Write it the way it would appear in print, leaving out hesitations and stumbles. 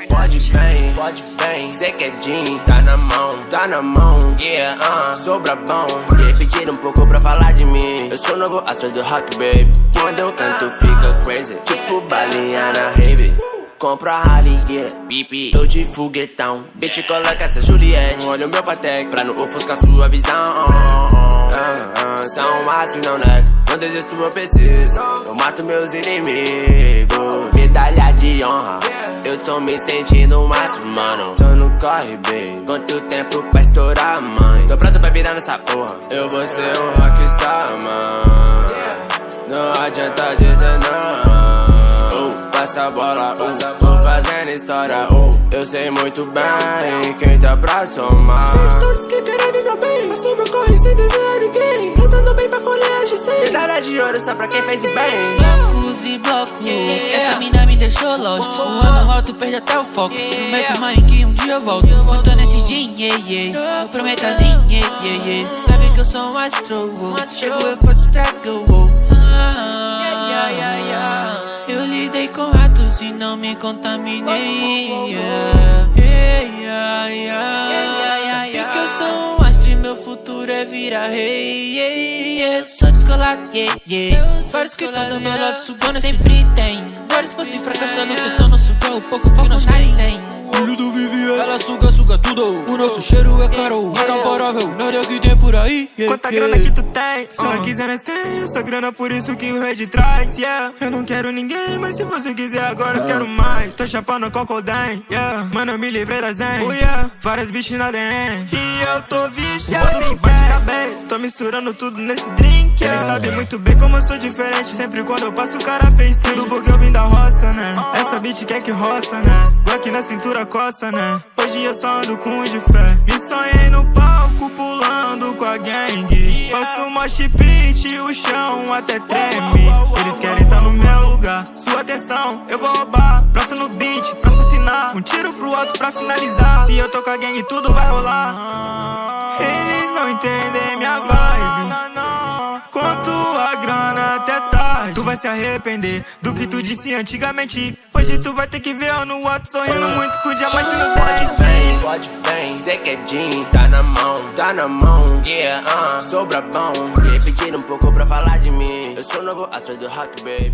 Pode bem, cê quer jean, tá na mão, yeah, sobra bom. Yeah, pediram um pouco pra falar de mim. Eu sou o novo astro do rock, baby. Quando eu canto fica crazy, tipo balinha na rave. Compro a Harley, yeah, pipi, tô de foguetão. Bitch, coloca essa Juliette. Olha o meu Patek, pra não ofuscar sua visão. São máximo, não nego. Quando existo eu preciso, eu mato meus inimigos. Medalha de honra, eu tô me sentindo o máximo, mano. Tô no corre, baby, quanto tempo pra estourar, mãe. Tô pronto pra virar nessa porra, eu vou ser um rockstar, mano. Não adianta dizer não. Passa a bola, tô fazendo história, eu sei muito bem quem tá pra somar. Somos todos que querem vir meu bem, mas sobre o corre sem dever a ninguém. Tratando bem pra colégio sem medalha de ouro só pra quem fez bem. Blocos e blocos, essa mina me deixou lost. Voando alto, perde até o foco. Prometo, mãe, que um dia eu volto. Contando esse din, eu prometo assim, sabe que eu sou um astro. Chego, eu faço estrago. Eu lidei com ratos e não me contaminei. Sabe que eu sou um astro e meu futuro é virar rei. Eu sou descolado, vários que estão do meu lado sugando sempre tem. Vários possíveis fracassando tentando sugar o pouco que nós tem. Filho do Vivier, ela suga tudo. O nosso cheiro é caro, incomparável, nada que tem por aí. Quanta grana que tu tem, se ela quiser nós tem essa grana, por isso que o rei traz, yeah. Eu não quero ninguém, mas se você quiser agora eu quero mais. Tô chapando cocodem, yeah. Mano, eu me livrei da zen, oh yeah. Várias bichas na DM e eu tô viciado em bate cabeça. Tô misturando tudo nesse drink, yeah. Ele sabe muito bem como eu sou diferente. Sempre quando eu passo o cara fez tudo porque eu vim da roça, né. Essa bitch quer que roça, né. Glock na cintura coça, né. Hoje eu só ando com de fé. Me sonhei no palco pulando com a gangue. Faço mosh pit, o chão até treme. Eles querem tá no meu lugar. Sua atenção, eu vou roubar. Pronto no beat, pra assassinar. Um tiro pro alto pra finalizar. Se eu tô com a gangue tudo vai rolar. Eles não entendem minha vibe. Quanto a grana até tarde. Tu vai se arrepender do que tu disse antigamente. Hoje tu vai ter que ver eu no outro sorrindo muito com diamante no dente. Pode bem, cê quer jean, tá na mão, yeah, sobra bom. Yeah, pediram um pouco pra falar de mim. Eu sou o novo astro do rock, baby.